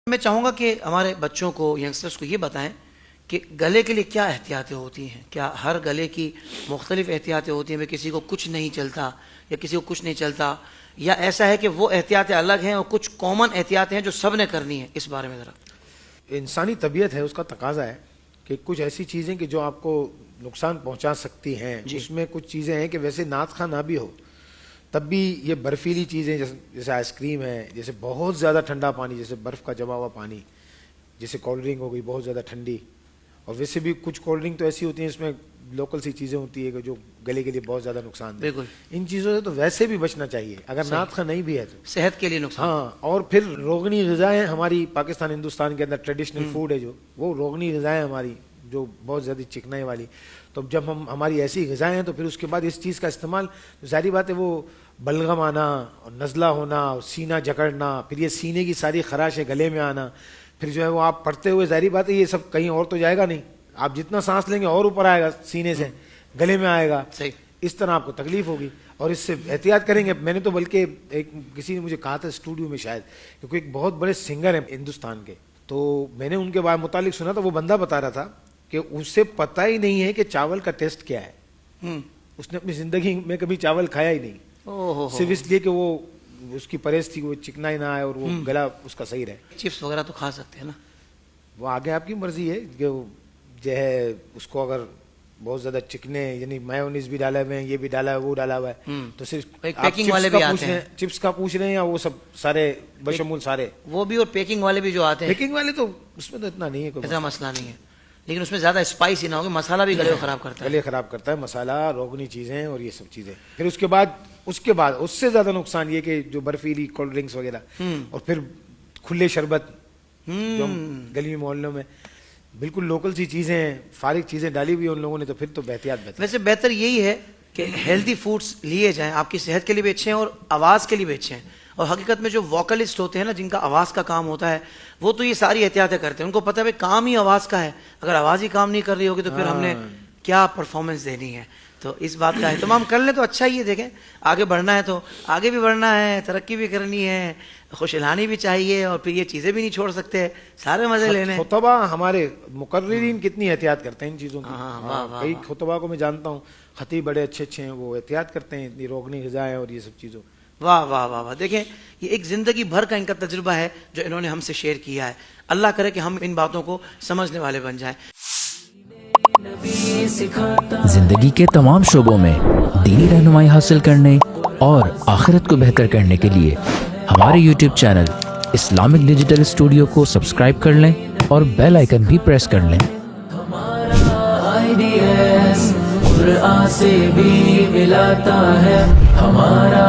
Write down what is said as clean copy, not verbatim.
میں چاہوں گا کہ ہمارے بچوں کو، ینگسٹرز کو یہ بتائیں کہ گلے کے لیے کیا احتیاطیں ہوتی ہیں. کیا ہر گلے کی مختلف احتیاطیں ہوتی ہیں؟ کسی کو کچھ نہیں چلتا یا کسی کو کچھ نہیں چلتا، یا ایسا ہے کہ وہ احتیاطیں الگ ہیں اور کچھ کامن احتیاطیں ہیں جو سب نے کرنی ہیں؟ اس بارے میں ذرا. انسانی طبیعت ہے، اس کا تقاضا ہے کہ کچھ ایسی چیزیں کہ جو آپ کو نقصان پہنچا سکتی ہیں. اس میں کچھ چیزیں ہیں کہ ویسے نعت خواہ نہ بھی ہو تب بھی یہ برفیلی چیزیں جیسے آئس کریم ہے، جیسے بہت زیادہ ٹھنڈا پانی، جیسے برف کا جما ہوا پانی، جیسے کولڈ ڈرنک ہو گئی بہت زیادہ ٹھنڈی. اور ویسے بھی کچھ کولڈ ڈرنک تو ایسی ہوتی ہیں اس میں لوکل سی چیزیں ہوتی ہے کہ جو گلے کے لیے بہت زیادہ نقصان دہ. ان چیزوں سے تو ویسے بھی بچنا چاہیے اگر نعت خواہ نہیں بھی ہے تو صحت کے لیے نقصان. ہاں، اور پھر روغنی غذائیں ہماری پاکستان ہندوستان کے اندر ٹریڈیشنل فوڈ ہے جو وہ روغنی غذائیں ہماری جو بہت زیادہ چکنائی والی. تو جب ہماری ایسی غذائیں ہیں تو پھر اس کے بعد اس چیز کا استعمال، ظاہری بات ہے وہ بلغم آنا اور نزلہ ہونا اور سینہ جکڑنا، پھر یہ سینے کی ساری خراشیں گلے میں آنا، پھر جو ہے وہ آپ پڑھتے ہوئے ظاہری بات ہے یہ سب کہیں اور تو جائے گا نہیں، آپ جتنا سانس لیں گے اور اوپر آئے گا، سینے سے گلے میں آئے گا. اس طرح آپ کو تکلیف ہوگی اور اس سے احتیاط کریں گے. میں نے تو بلکہ کسی نے مجھے کہا تھا اسٹوڈیو میں شاید، کیونکہ ایک بہت بڑے سنگر ہیں ہندوستان کے، تو میں نے ان کے بارے متعلق سنا تھا. وہ بندہ بتا رہا تھا کہ اسے پتہ ہی نہیں ہے کہ چاول کا ٹیسٹ کیا ہے. اس نے اپنی زندگی میں کبھی چاول کھایا ہی نہیں، صرف اس لیے کہ وہ اس کی پرہیز تھی وہ چکنائی نہ آئے اور وہ گلا اس کا صحیح رہے. چپس وغیرہ تو کھا سکتے ہیں نا؟ وہ آگے آپ کی مرضی ہے کہ جو ہے اس کو اگر بہت زیادہ چکنے، یعنی میونیز بھی ڈالا ہوئے ہیں، یہ بھی ڈالا ہے، وہ ڈالا ہوا ہے، تو صرف پیکنگ والے بھی آتے ہیں. چپس کا پوچھ رہے ہیں یا وہ سب سارے بشمول سارے وہ بھی، اور پیکنگ والے بھی جو آتے ہیں. پیکنگ والے تو اس میں تو اتنا نہیں ہے، کوئی ایسا مسئلہ نہیں ہے، لیکن اس میں زیادہ اسپائس ہی نہ ہوگا. مسالہ بھی گلے کو خراب کرتا ہے. گلے خراب کرتا ہے مسالہ، روغنی چیزیں اور یہ سب چیزیں. پھر اس کے بعد اس سے زیادہ نقصان یہ کہ جو برفیلی کولڈ ڈرنکس وغیرہ، اور پھر کھلے شربت جو گلی محلوں میں بالکل لوکل سی چیزیں، فارغ چیزیں ڈالی ہوئی ان لوگوں نے، تو پھر تو احتیاط بہتر. ویسے بہتر یہی ہے کہ ہیلدی فوڈس لیے جائیں، آپ کی صحت کے لیے بھی اچھے ہیں اور آواز کے لیے بھی اچھے ہیں. اور حقیقت میں جو ووکلسٹ ہوتے ہیں نا، جن کا آواز کا کام ہوتا ہے، وہ تو یہ ساری احتیاطیں کرتے ہیں. ان کو پتہ ہے کام ہی آواز کا ہے، اگر آواز ہی کام نہیں کر رہی ہوگی تو پھر ہم نے کیا پرفارمنس دینی ہے. تو اس بات کا اہتمام کر لیں تو اچھا ہی ہے. دیکھیں آگے بڑھنا ہے تو آگے بھی بڑھنا ہے، ترقی بھی کرنی ہے، خوش الانی بھی چاہیے، اور پھر یہ چیزیں بھی نہیں چھوڑ سکتے، سارے مزے لینے. خطبہ ہمارے مقررین کتنی احتیاط کرتے ہیں ان چیزوں کی. کئی خطبہ کو میں جانتا ہوں، خطیب بڑے اچھے ہیں، وہ احتیاط کرتے ہیں اتنی روغنی غذائیں اور یہ سب چیزوں. واہ واہ واہ واہ. دیکھیں یہ ایک زندگی بھر کا ان کا تجربہ ہے جو انہوں نے ہم سے شیئر کیا ہے. اللہ کرے کہ ہم ان باتوں کو سمجھنے والے بن جائیں. زندگی کے تمام شعبوں میں دینی رہنمائی حاصل کرنے اور آخرت کو بہتر کرنے کے لیے ہمارے YouTube channel Islamic digital studio کو سبسکرائب کر لیں اور بیل آئیکن بھی پریس کر لیں. قرآن سے بھی ملاتا ہے ہمارا